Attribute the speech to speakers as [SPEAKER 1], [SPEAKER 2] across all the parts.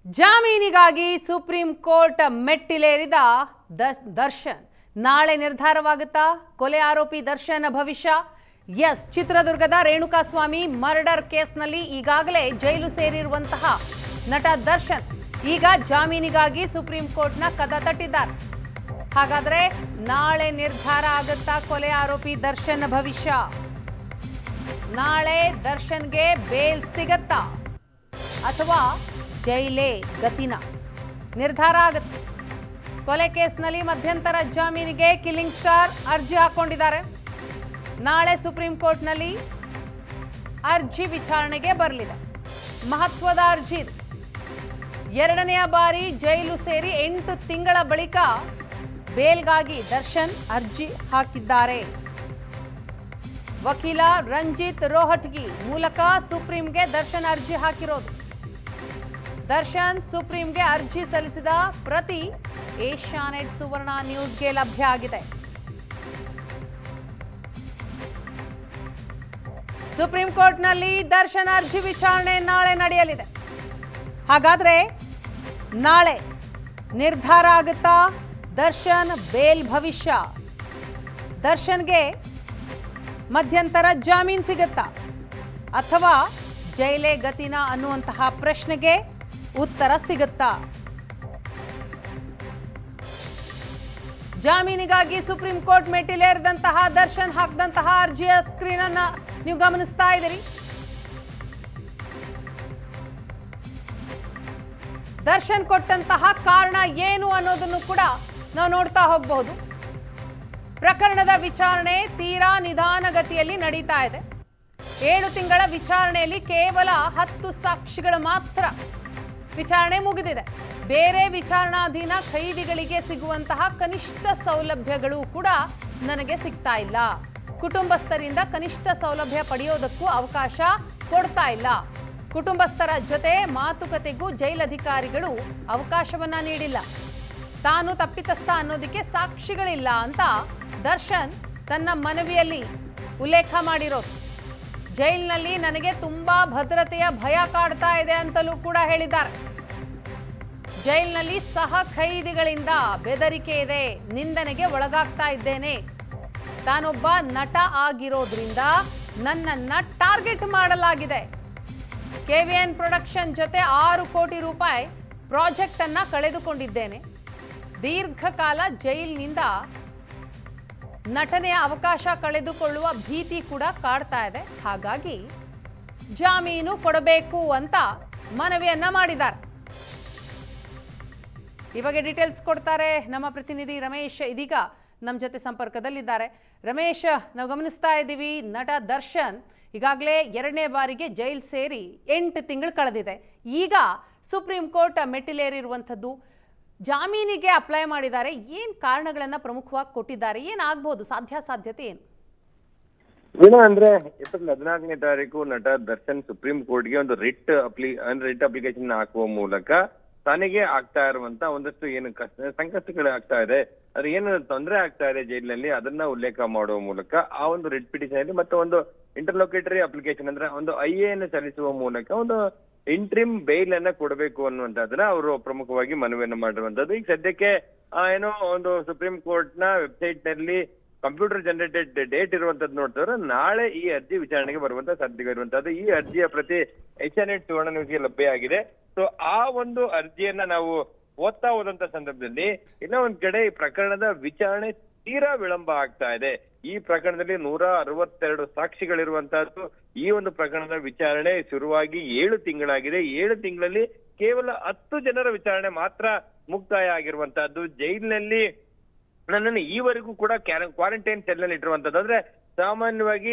[SPEAKER 1] ಜಾಮೀನಿಗಾಗಿ supreme court ಮೆಟ್ಟಿಲೇರಿದ Darshan ನಾಳೆ ನಿರ್ಧಾರವಾಗುತ್ತಾ ಕೊಲೆ ಆರೋಪಿ ದರ್ಶನ್ ಭವಿಷ್ಯ ಎಸ್ ಚಿತ್ರದುರ್ಗದ ರೇಣುಕಾಸ್ವಾಮಿ ಮರ್ಡರ್ ಕೇಸ್ನಲ್ಲಿ ಈಗಾಗಲೇ ಜೈಲು ಸೇರಿರುವಂತಹ ನಟ ದರ್ಶನ್ ಈಗ ಜಾಮೀನಿಗಾಗಿ ಸುಪ್ರೀಂ ಕೋರ್ಟ್ನ ಕದ ತಟ್ಟಿದ್ದಾರೆ. ಹಾಗಾದ್ರೆ ನಾಳೆ ನಿರ್ಧಾರ ಆಗುತ್ತಾ ಕೊಲೆ ಆರೋಪಿ ದರ್ಶನ್ ಭವಿಷ್ಯ? ನಾಳೆ ದರ್ಶನ್ಗೆ ಬೇಲ್ ಸಿಗತ್ತಾ ಅಥವಾ ಜೈಲೇ ಗತಿನ? ನಿರ್ಧಾರ ಆಗುತ್ತೆ. ಕೊಲೆ ಕೇಸ್ನಲ್ಲಿ ಮಧ್ಯಂತರ ಜಾಮೀನಿಗೆ ಕಿಲ್ಲಿಂಗ್ ಸ್ಟಾರ್ ಅರ್ಜಿ ಹಾಕೊಂಡಿದ್ದಾರೆ. ನಾಳೆ ಸುಪ್ರೀಂ ಕೋರ್ಟ್ನಲ್ಲಿ ಅರ್ಜಿ ವಿಚಾರಣೆಗೆ ಬರಲಿದೆ. ಮಹತ್ವದ ಅರ್ಜಿ ಇದು. ಎರಡನೆಯ ಬಾರಿ ಜೈಲು ಸೇರಿ 8 ತಿಂಗಳ ಬಳಿಕ ಬೇಲ್ಗಾಗಿ ದರ್ಶನ್ ಅರ್ಜಿ ಹಾಕಿದ್ದಾರೆ. ವಕೀಲ ರಂಜಿತ್ ರೋಹಟ್ಗಿ ಮೂಲಕ ಸುಪ್ರೀಂಗೆ ದರ್ಶನ್ ಅರ್ಜಿ ಹಾಕಿರೋದು. ದರ್ಶನ್ ಸುಪ್ರೀಂಗೆ ಅರ್ಜಿ ಸಲ್ಲಿಸಿದ ಪ್ರತಿ ಏಷ್ಯಾನೆಟ್ ಸುವರ್ಣ ನ್ಯೂಸ್ಗೆ ಲಭ್ಯ ಆಗಿದೆ. ಸುಪ್ರೀಂ ಕೋರ್ಟ್ನಲ್ಲಿ ದರ್ಶನ್ ಅರ್ಜಿ ವಿಚಾರಣೆ ನಾಳೆ ನಡೆಯಲಿದೆ. ಹಾಗಾದ್ರೆ ನಾಳೆ ನಿರ್ಧಾರ ಆಗುತ್ತಾ ದರ್ಶನ್ ಬೇಲ್ ಭವಿಷ್ಯ? ದರ್ಶನ್ಗೆ ಮಧ್ಯಂತರ ಜಾಮೀನು ಸಿಗುತ್ತಾ ಅಥವಾ ಜೈಲೇ ಗತಿನ ಅನ್ನುವಂತಹ ಪ್ರಶ್ನೆಗೆ ಉತ್ತರ ಸಿಗುತ್ತಾ? ಜಾಮೀನಿಗಾಗಿ ಸುಪ್ರೀಂ ಕೋರ್ಟ್ ಮೆಟ್ಟಿಲೇರಿದಂತಹ ದರ್ಶನ್ ಹಾಕಿದಂತಹ ಅರ್ಜಿಯ ಸ್ಕ್ರೀನ್ ಅನ್ನ ನೀವು ಗಮನಿಸ್ತಾ ಇದ್ದೀರಿ. ದರ್ಶನ್ ಕೊಟ್ಟಂತಹ ಕಾರಣ ಏನು ಅನ್ನೋದನ್ನು ಕೂಡ ನಾವು ನೋಡ್ತಾ ಹೋಗಬಹುದು. ಪ್ರಕರಣದ ವಿಚಾರಣೆ ತೀರಾ ನಿಧಾನಗತಿಯಲ್ಲಿ ನಡೀತಾ ಇದೆ. 7 ತಿಂಗಳ ವಿಚಾರಣೆಯಲ್ಲಿ ಕೇವಲ 10 ಸಾಕ್ಷಿಗಳು ಮಾತ್ರ ವಿಚಾರಣೆ ಮುಗಿದಿದೆ. ಬೇರೆ ವಿಚಾರಣಾಧೀನ ಖೈದಿಗಳಿಗೆ ಸಿಗುವಂತಹ ಕನಿಷ್ಠ ಸೌಲಭ್ಯಗಳು ಕೂಡ ನನಗೆ ಸಿಗ್ತಾ ಇಲ್ಲ. ಕುಟುಂಬಸ್ಥರಿಂದ ಕನಿಷ್ಠ ಸೌಲಭ್ಯ ಪಡೆಯೋದಕ್ಕೂ ಅವಕಾಶ ಕೊಡ್ತಾ ಇಲ್ಲ. ಕುಟುಂಬಸ್ಥರ ಜೊತೆ ಮಾತುಕತೆಗೂ ಜೈಲಧಿಕಾರಿಗಳು ಅವಕಾಶವನ್ನ ನೀಡಿಲ್ಲ. ತಾನು ತಪ್ಪಿತಸ್ಥ ಅನ್ನೋದಕ್ಕೆ ಸಾಕ್ಷಿಗಳಿಲ್ಲ ಅಂತ ದರ್ಶನ್ ತನ್ನ ಮನವಿಯಲ್ಲಿ ಉಲ್ಲೇಖ ಮಾಡಿರೋದು. ಜೈಲಿನಲ್ಲಿ ನನಗೆ ತುಂಬಾ ಭದ್ರತೆಯ ಭಯ ಕಾಡ್ತಾ ಇದೆ ಅಂತಲೂ ಕೂಡ ಹೇಳಿದ್ದಾರೆ. ಜೈಲಿನಲ್ಲಿ ಸಹ ಖೈದಿಗಳಿಂದ ಬೆದರಿಕೆ ಇದೆ, ನಿಂದನೆಗೆ ಒಳಗಾಗ್ತಾ ಇದ್ದೇನೆ. ತಾನೊಬ್ಬ ನಟ ಆಗಿರೋದ್ರಿಂದ ನನ್ನನ್ನ ಟಾರ್ಗೆಟ್ ಮಾಡಲಾಗಿದೆ. ಕೆವಿಎನ್ ಪ್ರೊಡಕ್ಷನ್ ಜೊತೆ 6 ಕೋಟಿ ರೂಪಾಯಿ ಪ್ರಾಜೆಕ್ಟ್ ಅನ್ನ ಕಳೆದುಕೊಂಡಿದ್ದೇನೆ. ದೀರ್ಘಕಾಲ ಜೈಲಿನಿಂದ ನಟನೆಯ ಅವಕಾಶ ಕಳೆದುಕೊಳ್ಳುವ ಭೀತಿ ಕೂಡ ಕಾಡ್ತಾ ಇದೆ. ಹಾಗಾಗಿ ಜಾಮೀನು ಕೊಡಬೇಕು ಅಂತ ಮನವಿಯನ್ನ ಮಾಡಿದ್ದಾರೆ. ಈ ಬಗ್ಗೆ ಡೀಟೇಲ್ಸ್ ಕೊಡ್ತಾರೆ ನಮ್ಮ ಪ್ರತಿನಿಧಿ ರಮೇಶ್. ಇದೀಗ ನಮ್ಮ ಜೊತೆ ಸಂಪರ್ಕದಲ್ಲಿದ್ದಾರೆ. ರಮೇಶ್, ನಾವು ಗಮನಿಸ್ತಾ ಇದ್ದೀವಿ, ನಟ ದರ್ಶನ್ ಈಗಾಗಲೇ 2ನೇ ಬಾರಿಗೆ ಜೈಲ್ ಸೇರಿ 8 ತಿಂಗಳು ಕಳೆದಿದೆ. ಈಗ ಸುಪ್ರೀಂ ಕೋರ್ಟ್ ಮೆಟ್ಟಿಲೇರಿರುವಂಥದ್ದು, ಜಾಮೀನಿಗೆ ಅಪ್ಲೈ ಮಾಡಿದ್ದಾರೆ. ಏನ್ ಕಾರಣಗಳನ್ನ ಪ್ರಮುಖವಾಗಿ ಕೊಟ್ಟಿದ್ದಾರೆ? ಏನಾಗಬಹುದು? ಸಾಧ್ಯತೆ ಏನು?
[SPEAKER 2] ಅಂದ್ರೆ ಏಪ್ರಿಲ್ 14ನೇ ತಾರೀಕು ನಟ ದರ್ಶನ್ ಸುಪ್ರೀಂ ಕೋರ್ಟ್ಗೆ ಒಂದು ರಿಟ್ ಅಪ್ಲಿಕೇಶನ್ ಹಾಕುವ ಮೂಲಕ ತನಗೆ ಆಗ್ತಾ ಇರುವಂತ ಒಂದಷ್ಟು ಏನು ಸಂಕಷ್ಟಗಳು ಆಗ್ತಾ ಇದೆ, ಅದ್ರ ಏನು ತೊಂದರೆ ಆಗ್ತಾ ಇದೆ ಜೈಲಿನಲ್ಲಿ, ಅದನ್ನ ಉಲ್ಲೇಖ ಮಾಡುವ ಮೂಲಕ ಆ ಒಂದು ರಿಟ್ ಪಿಟಿಷನ್ ಅಲ್ಲಿ ಮತ್ತೆ ಒಂದು ಇಂಟರ್ಲೋಕೇಟರಿ ಅಪ್ಲಿಕೇಶನ್ ಅಂದ್ರೆ ಒಂದು IA ಅನ್ನು ಸಲ್ಲಿಸುವ ಮೂಲಕ ಒಂದು ಇಂಟ್ರಿಮ್ ಬೇಲ್ ಅನ್ನ ಕೊಡಬೇಕು ಅನ್ನುವಂಥದ್ದನ್ನ ಅವರು ಪ್ರಮುಖವಾಗಿ ಮನವಿಯನ್ನು ಮಾಡಿರುವಂತದ್ದು. ಈಗ ಸದ್ಯಕ್ಕೆ ಏನೋ ಒಂದು ಸುಪ್ರೀಂ ಕೋರ್ಟ್ ನ ವೆಬ್ಸೈಟ್ ನಲ್ಲಿ ಕಂಪ್ಯೂಟರ್ ಜನರೇಟೆಡ್ ಡೇಟ್ ಇರುವಂತದ್ದು ನೋಡ್ತಾರೆ. ನಾಳೆ ಈ ಅರ್ಜಿ ವಿಚಾರಣೆಗೆ ಬರುವಂತ ಸಾಧ್ಯತೆ ಇರುವಂತದ್ದು. ಈ ಅರ್ಜಿಯ ಪ್ರತಿ ಏಷ್ಯಾನೆಟ್ ಸುವರ್ಣ ನ್ಯೂಸ್ಗೆ ಲಭ್ಯ ಆಗಿದೆ. ಸೊ ಆ ಒಂದು ಅರ್ಜಿಯನ್ನ ನಾವು ಓದ್ತಾ ಹೋದಂತ ಸಂದರ್ಭದಲ್ಲಿ ಇನ್ನೂ ಒಂದ್ ಕಡೆ ಈ ಪ್ರಕರಣದ ವಿಚಾರಣೆ ತೀರಾ ವಿಳಂಬ ಆಗ್ತಾ ಇದೆ. ಈ ಪ್ರಕರಣದಲ್ಲಿ 162 ಸಾಕ್ಷಿಗಳಿರುವಂತಹದ್ದು. ಈ ಒಂದು ಪ್ರಕರಣದ ವಿಚಾರಣೆ ಶುರುವಾಗಿ 7 ತಿಂಗಳಾಗಿದೆ. 7 ತಿಂಗಳಲ್ಲಿ ಕೇವಲ 10 ಜನರ ವಿಚಾರಣೆ ಮಾತ್ರ ಮುಕ್ತಾಯ ಆಗಿರುವಂತಹದ್ದು. ಜೈಲಿನಲ್ಲಿ ನನ್ನನ್ನು ಈವರೆಗೂ ಕೂಡ ಕ್ವಾರಂಟೈನ್ ಸೆಲ್ ನಲ್ಲಿ ಇಟ್ಟಿರುವಂತದ್ದು. ಅಂದ್ರೆ ಸಾಮಾನ್ಯವಾಗಿ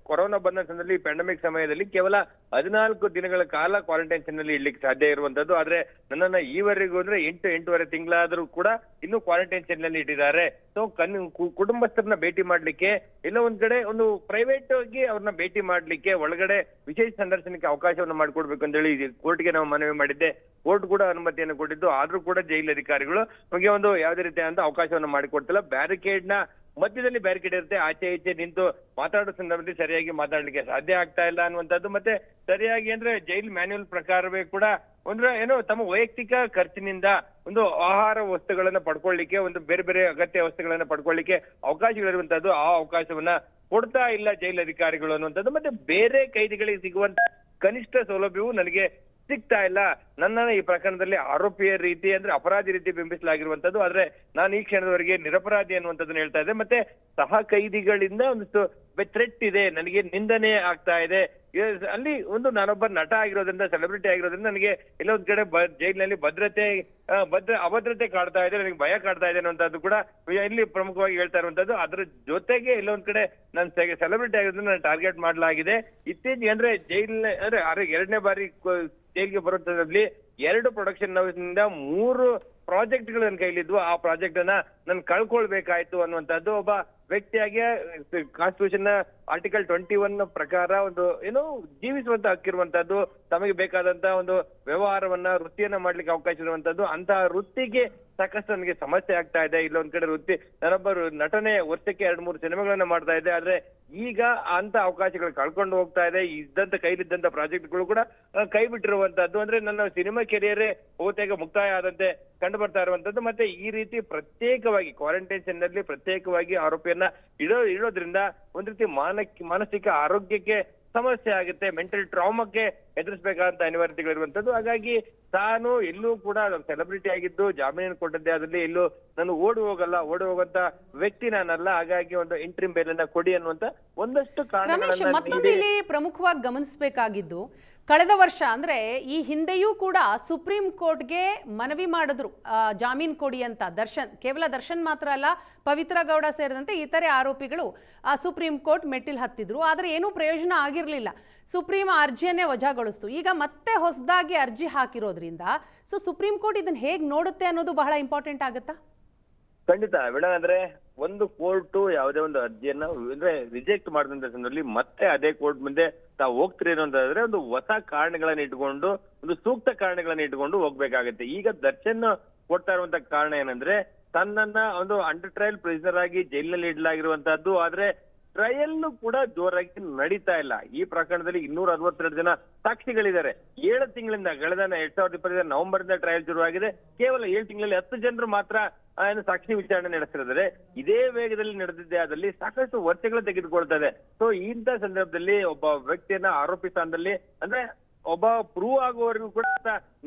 [SPEAKER 2] ಕೊರೋನಾ ಬಂದ ಸಂದರ್ಭದಲ್ಲಿ ಪ್ಯಾಂಡಮಿಕ್ ಸಮಯದಲ್ಲಿ ಕೇವಲ 14 ದಿನಗಳ ಕಾಲ ಕ್ವಾರಂಟೈನ್ ಸೆಲ್ ನಲ್ಲಿ ಇಡ್ಲಿಕ್ಕೆ ಸಾಧ್ಯ ಇರುವಂತದ್ದು. ಆದ್ರೆ ನನ್ನನ್ನ ಈವರೆಗೂ ಅಂದ್ರೆ 8.5 ತಿಂಗಳಾದ್ರೂ ಕೂಡ ಇನ್ನು ಕ್ವಾರಂಟೈನ್ ಸೆಲ್ ನಲ್ಲಿ ಇಟ್ಟಿದ್ದಾರೆ. ಸೊ ಕುಟುಂಬಸ್ಥರನ್ನ ಭೇಟಿ ಮಾಡ್ಲಿಕ್ಕೆ ಎಲ್ಲ ಒಂದ್ ಕಡೆ ಒಂದು ಪ್ರೈವೇಟ್ ಆಗಿ ಅವ್ರನ್ನ ಭೇಟಿ ಮಾಡ್ಲಿಕ್ಕೆ ಒಳಗಡೆ ವಿಶೇಷ ಸಂದರ್ಶನಕ್ಕೆ ಅವಕಾಶವನ್ನು ಮಾಡಿಕೊಡ್ಬೇಕು ಅಂತ ಹೇಳಿ ಕೋರ್ಟ್ಗೆ ನಾವು ಮನವಿ ಮಾಡಿದ್ದೆ. ಕೋರ್ಟ್ ಕೂಡ ಅನುಮತಿಯನ್ನು ಕೊಟ್ಟಿದ್ದು. ಆದ್ರೂ ಕೂಡ ಜೈಲ್ ಅಧಿಕಾರಿಗಳು ನಮಗೆ ಒಂದು ಯಾವುದೇ ರೀತಿಯಾದಂತ ಅವಕಾಶವನ್ನು ಮಾಡಿಕೊಡ್ತಿಲ್ಲ. ಬ್ಯಾರಿಕೇಡ್ ನ ಮಧ್ಯದಲ್ಲಿ ಬ್ಯಾರಿಕೇಡ್ ಇರುತ್ತೆ, ಆಚೆ ಈಚೆ ನಿಂತು ಮಾತಾಡೋ ಸಂದರ್ಭದಲ್ಲಿ ಸರಿಯಾಗಿ ಮಾತಾಡ್ಲಿಕ್ಕೆ ಸಾಧ್ಯ ಆಗ್ತಾ ಇಲ್ಲ ಅನ್ನುವಂಥದ್ದು. ಮತ್ತೆ ಸರಿಯಾಗಿ ಅಂದ್ರೆ ಜೈಲ್ ಮ್ಯಾನ್ಯುಯಲ್ ಪ್ರಕಾರವೇ ಕೂಡ ಒಂದು ಏನೋ ತಮ್ಮ ವೈಯಕ್ತಿಕ ಖರ್ಚಿನಿಂದ ಒಂದು ಆಹಾರ ವಸ್ತುಗಳನ್ನ ಪಡ್ಕೊಳ್ಳಿಕ್ಕೆ, ಒಂದು ಬೇರೆ ಬೇರೆ ಅಗತ್ಯ ವಸ್ತುಗಳನ್ನ ಪಡ್ಕೊಳ್ಳಿಕ್ಕೆ ಅವಕಾಶಗಳಿರುವಂತದ್ದು, ಆ ಅವಕಾಶವನ್ನ ಕೊಡ್ತಾ ಇಲ್ಲ ಜೈಲ್ ಅಧಿಕಾರಿಗಳು ಅನ್ನುವಂಥದ್ದು. ಮತ್ತೆ ಬೇರೆ ಕೈದಿಗಳಿಗೆ ಸಿಗುವಂತ ಕನಿಷ್ಠ ಸೌಲಭ್ಯವು ನನಗೆ ಸಿಗ್ತಾ ಇಲ್ಲ. ನನ್ನನ್ನ ಈ ಪ್ರಕರಣದಲ್ಲಿ ಆರೋಪಿಯ ರೀತಿ ಅಂದ್ರೆ ಅಪರಾಧಿ ರೀತಿ ಬಿಂಬಿಸಲಾಗಿರುವಂತದ್ದು. ಆದ್ರೆ ನಾನು ಈ ಕ್ಷಣದವರೆಗೆ ನಿರಪರಾಧಿ ಅನ್ನುವಂಥದ್ದನ್ನ ಹೇಳ್ತಾ ಇದ್ದೆ. ಮತ್ತೆ ಸಹ ಕೈದಿಗಳಿಂದ ಒಂದಿಷ್ಟು ಥ್ರೆಟ್ ಇದೆ, ನನಗೆ ನಿಂದನೆ ಆಗ್ತಾ ಇದೆ. ಅಲ್ಲಿ ಒಂದು ನಾನೊಬ್ಬ ನಟ ಆಗಿರೋದ್ರಿಂದ, ಸೆಲೆಬ್ರಿಟಿ ಆಗಿರೋದ್ರಿಂದ ನನಗೆ ಎಲ್ಲೋ ಒಂದ್ ಕಡೆ ಜೈಲಿನಲ್ಲಿ ಅಭದ್ರತೆ ಕಾಡ್ತಾ ಇದೆ, ನನಗೆ ಭಯ ಕಾಡ್ತಾ ಇದೆ ಅನ್ನುವಂಥದ್ದು ಕೂಡ ಇಲ್ಲಿ ಪ್ರಮುಖವಾಗಿ ಹೇಳ್ತಾ ಇರುವಂತದ್ದು. ಅದ್ರ ಜೊತೆಗೆ ಎಲ್ಲೋ ಒಂದ್ ಕಡೆ ನಾನು ಸೆಲೆಬ್ರಿಟಿ ಆಗಿರೋದ್ರಿಂದ ನಾನು ಟಾರ್ಗೆಟ್ ಮಾಡಲಾಗಿದೆ. ಇತ್ತೀಚೆಗೆ ಅಂದ್ರೆ ಅಂದ್ರೆ 2ನೇ ಬಾರಿ ಜೈಲಿಗೆ ಬರುವಂತದ್ರಲ್ಲಿ 2 ಪ್ರೊಡಕ್ಷನ್ ಹೌಸ್ ನಿಂದ 3 ಪ್ರಾಜೆಕ್ಟ್ಗಳು ನನ್ನ ಕೈಲಿದ್ವು. ಆ ಪ್ರಾಜೆಕ್ಟ್ ಅನ್ನ ನಾನು ಕಳ್ಕೊಳ್ಬೇಕಾಯ್ತು ಅನ್ನುವಂಥದ್ದು. ಒಬ್ಬ ವ್ಯಕ್ತಿಯಾಗಿ ಕಾನ್ಸ್ಟಿಟ್ಯೂಷನ್ ಆರ್ಟಿಕಲ್ 21 ಪ್ರಕಾರ ಒಂದು ಏನು ಜೀವಿಸುವಂತ ಹಕ್ಕಿರುವಂತದ್ದು, ತಮಗೆ ಬೇಕಾದಂತ ಒಂದು ವ್ಯವಹಾರವನ್ನ, ವೃತ್ತಿಯನ್ನ ಮಾಡ್ಲಿಕ್ಕೆ ಅವಕಾಶ ಇರುವಂತದ್ದು. ಅಂತಹ ವೃತ್ತಿಗೆ ಸಾಕಷ್ಟು ನನಗೆ ಸಮಸ್ಯೆ ಆಗ್ತಾ ಇದೆ. ಇಲ್ಲೊಂದ್ ಕಡೆ ವೃತ್ತಿ, ನಾನೊಬ್ಬ ನಟನೆ, ವರ್ಷಕ್ಕೆ 2-3 ಸಿನಿಮಾಗಳನ್ನ ಮಾಡ್ತಾ ಇದ್ದೆ. ಆದ್ರೆ ಈಗ ಅಂತ ಅವಕಾಶಗಳು ಕಳ್ಕೊಂಡು ಹೋಗ್ತಾ ಇದೆ. ಕೈಲಿದ್ದಂತ ಪ್ರಾಜೆಕ್ಟ್ಗಳು ಕೂಡ ಕೈ ಬಿಟ್ಟಿರುವಂತದ್ದು. ಅಂದ್ರೆ ನನ್ನ ಸಿನಿಮಾ ಕೆರಿಯರೇ ಬಹುತೇಕ ಮುಕ್ತಾಯ ಆದಂತೆ ಕಂಡು ಬರ್ತಾ ಇರುವಂತದ್ದು. ಮತ್ತೆ ಈ ರೀತಿ ಪ್ರತ್ಯೇಕವಾಗಿ ಕ್ವಾರಂಟೈನ್ ನಲ್ಲಿ ಪ್ರತ್ಯೇಕವಾಗಿ ಆರೋಪಿಯನ್ನ ಇಡೋದ್ರಿಂದ ಒಂದ್ ರೀತಿ ಮಾನಸಿಕ ಆರೋಗ್ಯಕ್ಕೆ ಸಮಸ್ಯೆ ಆಗುತ್ತೆ, ಮೆಂಟಲ್ ಟ್ರಾಮಾಕ್ಕೆ ಎದುರಿಸಬೇಕಾದಂತ ಅನಿವಾರ್ಯತೆಗಳಿರುವಂತದ್ದು. ಹಾಗಾಗಿ ತಾನು ಎಲ್ಲೂ ಕೂಡ ಸೆಲೆಬ್ರಿಟಿ ಆಗಿದ್ದು ಜಾಮೀನು ಕೊಟ್ಟದ್ದೇ ಅದರಲ್ಲಿ ಎಲ್ಲೂ ನಾನು ಓಡಿ ಹೋಗಂತ ವ್ಯಕ್ತಿ ನಾನಲ್ಲ. ಹಾಗಾಗಿ ಒಂದು ಇಂಟ್ರಿಮ್ ಬೇಲನ್ನ ಕೊಡಿ ಅನ್ನುವಂತ ಒಂದಷ್ಟು ಕಾರಣಗಳನ್ನ
[SPEAKER 1] ಮತ್ತೊಂದು ಇಲ್ಲಿ ಪ್ರಮುಖವಾಗಿ ಗಮನಿಸಬೇಕಾಗಿದ್ದು, ಕಳೆದ ವರ್ಷ ಅಂದ್ರೆ ಈ ಹಿಂದೆಯೂ ಕೂಡ ಸುಪ್ರೀಂ ಕೋರ್ಟ್ಗೆ ಮನವಿ ಮಾಡಿದ್ರು ಜಾಮೀನ್ ಕೊಡಿ ಅಂತ. ಕೇವಲ ದರ್ಶನ್ ಮಾತ್ರ ಅಲ್ಲ, ಪವಿತ್ರ ಗೌಡ ಸೇರಿದಂತೆ ಇತರೆ ಆರೋಪಿಗಳು ಸುಪ್ರೀಂ ಕೋರ್ಟ್ ಮೆಟ್ಟಿಲು ಹತ್ತಿದ್ರು. ಆದ್ರೆ ಏನೂ ಪ್ರಯೋಜನ ಆಗಿರ್ಲಿಲ್ಲ. ಸುಪ್ರೀಂ ಅರ್ಜಿಯನ್ನೇ ವಜಾಗೊಳಿಸ್ತು. ಈಗ ಮತ್ತೆ ಹೊಸದಾಗಿ ಅರ್ಜಿ ಹಾಕಿರೋದ್ರಿಂದ ಸುಪ್ರೀಂ ಕೋರ್ಟ್ ಇದನ್ನ ಹೇಗ್ ನೋಡುತ್ತೆ ಅನ್ನೋದು ಬಹಳ ಇಂಪಾರ್ಟೆಂಟ್ ಆಗುತ್ತಾ?
[SPEAKER 2] ಖಂಡಿತ ಮೇಡಮ್. ಅಂದ್ರೆ ಒಂದು ಕೋರ್ಟ್ ಯಾವುದೇ ಒಂದು ಅರ್ಜಿಯನ್ನ ಅಂದ್ರೆ ರಿಜೆಕ್ಟ್ ಮಾಡಿದಂತ ಸಂದರ್ಭದಲ್ಲಿ ಮತ್ತೆ ಅದೇ ಕೋರ್ಟ್ ಮುಂದೆ ತಾವು ಹೋಗ್ತೀರಿ ಅನ್ನೋದಾದ್ರೆ ಒಂದು ಹೊಸ ಕಾರಣಗಳನ್ನ ಇಟ್ಕೊಂಡು, ಒಂದು ಸೂಕ್ತ ಕಾರಣಗಳನ್ನ ಇಟ್ಕೊಂಡು ಹೋಗ್ಬೇಕಾಗತ್ತೆ. ಈಗ ದರ್ಶನ್ ಕೊಡ್ತಾ ಇರುವಂತ ಕಾರಣ ಏನಂದ್ರೆ, ತನ್ನನ್ನ ಒಂದು ಅಂಡರ್ ಟ್ರಯಲ್ ಪ್ರಿಸನರ್ ಆಗಿ ಜೈಲಿನಲ್ಲಿ ಇಡಲಾಗಿರುವಂತಹದ್ದು. ಆದ್ರೆ ಟ್ರಯಲ್ ಕೂಡ ಜೋರಾಗಿ ನಡೀತಾ ಇಲ್ಲ. ಈ ಪ್ರಕರಣದಲ್ಲಿ 262 ಜನ ಸಾಕ್ಷಿಗಳಿದ್ದಾರೆ. 7 ತಿಂಗಳಿಂದ, ಕಳೆದ 2020 ನವೆಂಬರ್ ಇಂದ ಟ್ರಯಲ್ ಶುರುವಾಗಿದೆ. ಕೇವಲ 7 ತಿಂಗಳಲ್ಲಿ 10 ಜನರು ಮಾತ್ರ ಸಾಕ್ಷಿ ವಿಚಾರಣೆ ನಡೆಸಿದ್ದಾರೆ. ಇದೇ ವೇಗದಲ್ಲಿ ನಡೆದಿದ್ದೆ ಆದಲ್ಲಿ ಸಾಕಷ್ಟು ವರ್ಷಗಳು ತೆಗೆದುಕೊಳ್ತದೆ. ಸೊ ಇಂಥ ಸಂದರ್ಭದಲ್ಲಿ ಒಬ್ಬ ವ್ಯಕ್ತಿಯನ್ನ ಆರೋಪಿ ಸ್ಥಾನದಲ್ಲಿ, ಅಂದ್ರೆ ಒಬ್ಬ ಪ್ರೂವ್ ಆಗುವವರೆಗೂ ಕೂಡ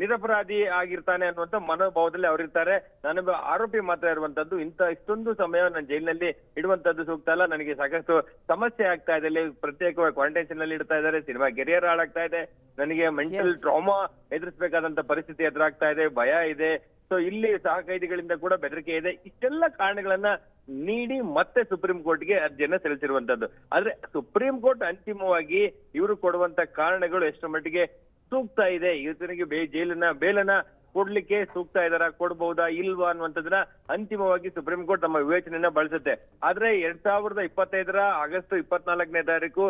[SPEAKER 2] ನಿರಪರಾಧಿ ಆಗಿರ್ತಾನೆ ಅನ್ನುವಂತ ಮನೋಭಾವದಲ್ಲಿ ಅವರಿರ್ತಾರೆ. ನಾನೊಬ್ಬ ಆರೋಪಿ ಮಾತ್ರ ಇರುವಂತದ್ದು. ಇಷ್ಟೊಂದು ಸಮಯ ನನ್ನ ಜೈಲಿನಲ್ಲಿ ಇಡುವಂತದ್ದು ಸೂಕ್ತ ಅಲ್ಲ. ನನಗೆ ಸಾಕಷ್ಟು ಸಮಸ್ಯೆ ಆಗ್ತಾ ಇದೆ. ಇಲ್ಲಿ ಪ್ರತ್ಯೇಕವಾಗಿ ಕ್ವಾರಂಟೈನ್ ನಲ್ಲಿ ಇಡ್ತಾ ಇದ್ದಾರೆ. ಸಿನಿಮಾ ಕೆರಿಯರ್ ಹಾಳಾಗ್ತಾ ಇದೆ. ನನಗೆ ಮೆಂಟಲ್ ಟ್ರಾಮಾ ಎದುರಿಸಬೇಕಾದಂತ ಪರಿಸ್ಥಿತಿ ಎದುರಾಗ್ತಾ ಇದೆ. ಭಯ ಇದೆ. ಸೊ ಇಲ್ಲಿ ಸಹ ಕೈದಿಗಳಿಂದ ಕೂಡ ಬೆದರಿಕೆ ಇದೆ. ಇಷ್ಟೆಲ್ಲ ಕಾರಣಗಳನ್ನ ನೀಡಿ ಮತ್ತೆ ಸುಪ್ರೀಂ ಕೋರ್ಟ್ಗೆ ಅರ್ಜಿಯನ್ನ ಸಲ್ಲಿಸಿರುವಂತದ್ದು. ಆದ್ರೆ ಸುಪ್ರೀಂ ಕೋರ್ಟ್ ಅಂತಿಮವಾಗಿ ಇವರು ಕೊಡುವಂತ ಕಾರಣಗಳು ಎಷ್ಟು ಮಟ್ಟಿಗೆ ಸೂಕ್ತ ಇದೆ, ಇವತ್ತಿನಿಗೆ ಬೇಲನ್ನ ಕೊಡ್ಲಿಕ್ಕೆ ಸೂಕ್ತ ಇದಾರ, ಕೊಡ್ಬಹುದಾ ಇಲ್ವಾ ಅನ್ನುವಂಥದ್ದನ್ನ ಅಂತಿಮವಾಗಿ ಸುಪ್ರೀಂ ಕೋರ್ಟ್ ತಮ್ಮ ವಿವೇಚನೆಯನ್ನ ಬಳಸುತ್ತೆ. ಆದ್ರೆ 2025 ಆಗಸ್ಟ್ 24ನೇ ತಾರೀಕು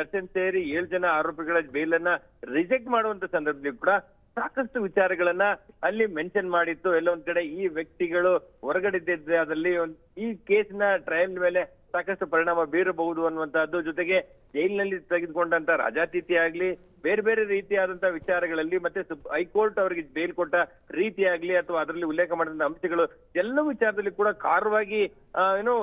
[SPEAKER 2] ದರ್ಶನ್ ಸೇರಿ 7 ಜನ ಆರೋಪಿಗಳ ಬೇಲನ್ನ ರಿಜೆಕ್ಟ್ ಮಾಡುವಂತ ಸಂದರ್ಭದಲ್ಲಿ ಕೂಡ ಸಾಕಷ್ಟು ವಿಚಾರಗಳನ್ನ ಅಲ್ಲಿ ಮೆನ್ಷನ್ ಮಾಡಿತ್ತು. ಎಲ್ಲ ಒಂದ್ ಕಡೆ ಈ ವ್ಯಕ್ತಿಗಳು ಹೊರಗಡೆ ಅದಲ್ಲಿ ಈ ಕೇಸಿನ ಟ್ರಯಲ್ ಮೇಲೆ ಸಾಕಷ್ಟು ಪರಿಣಾಮ ಬೀರಬಹುದು ಅನ್ನುವಂತಹದ್ದು, ಜೊತೆಗೆ ಜೈಲಿನಲ್ಲಿ ತೆಗೆದುಕೊಂಡಂತ ರಾಜಾತಿಥ್ಯ ಆಗ್ಲಿ, ಬೇರೆ ಬೇರೆ ರೀತಿಯಾದಂತಹ ವಿಚಾರಗಳಲ್ಲಿ, ಮತ್ತೆ ಹೈಕೋರ್ಟ್ ಅವರಿಗೆ ಬೇಲ್ ಕೊಟ್ಟ ರೀತಿ ಆಗ್ಲಿ, ಅಥವಾ ಅದರಲ್ಲಿ ಉಲ್ಲೇಖ ಮಾಡಿದಂತ ಅಂಶಗಳು ಎಲ್ಲ ವಿಚಾರದಲ್ಲಿ ಕೂಡ ಕಾರವಾಗಿ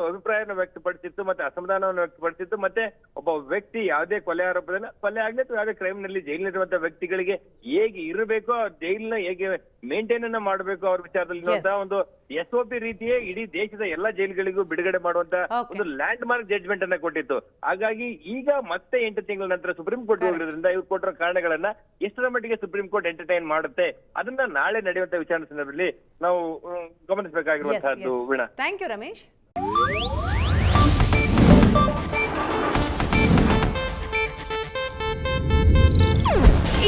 [SPEAKER 2] ಅಭಿಪ್ರಾಯವನ್ನು ವ್ಯಕ್ತಪಡಿಸಿತ್ತು, ಮತ್ತೆ ಅಸಮಾಧಾನವನ್ನು ವ್ಯಕ್ತಪಡಿಸಿತ್ತು. ಮತ್ತೆ ಒಬ್ಬ ವ್ಯಕ್ತಿ ಯಾವುದೇ ಕೊಲೆ ಆಗ್ಲಿ ಅಥವಾ ಯಾವುದೇ ಕ್ರೈಮ್ ನಲ್ಲಿ ಜೈಲಿನಲ್ಲಿರುವಂತಹ ವ್ಯಕ್ತಿಗಳಿಗೆ ಹೇಗೆ ಇರಬೇಕೋ, ಜೈಲಿನ ಹೇಗೆ ಮೇಂಟೈನ್ ಅನ್ನ ಮಾಡಬೇಕು ಅವ್ರ ವಿಚಾರದಲ್ಲಿ ಒಂದು SOP ರೀತಿಯೇ ಇಡೀ ದೇಶದ ಎಲ್ಲಾ ಜೈಲುಗಳಿಗೂ ಬಿಡುಗಡೆ ಮಾಡುವಂತ ಒಂದು ಲ್ಯಾಂಡ್ ಮಾರ್ಕ್ ಜಡ್ಜ್ಮೆಂಟ್ ಅನ್ನ ಕೊಟ್ಟಿತ್ತು. ಹಾಗಾಗಿ ಈಗ ಮತ್ತೆ 8 ತಿಂಗಳ ನಂತರ ಸುಪ್ರೀಂ ಕೋರ್ಟ್ ಹೋಗಿರೋದ್ರಿಂದ ಇವ್ರು ಕೊಟ್ಟಿರೋ ಕಾರಣಗಳನ್ನ ಎಷ್ಟರ ಮಟ್ಟಿಗೆ ಸುಪ್ರೀಂ ಕೋರ್ಟ್ ಎಂಟರ್ಟೈನ್ ಮಾಡುತ್ತೆ ಅದನ್ನ ನಾಳೆ ನಡೆಯುವಂತ ವಿಚಾರಣೆ ಸಂದರ್ಭದಲ್ಲಿ ನಾವು ಗಮನಿಸಬೇಕಾಗಿರುವಂತಹದ್ದು. Veena,
[SPEAKER 1] thank you Ramesh.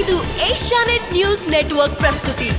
[SPEAKER 3] ಇದು ಏಷ್ಯಾನೆಟ್ ನ್ಯೂಸ್ ನೆಟ್ವರ್ಕ್ ಪ್ರಸ್ತುತಿ.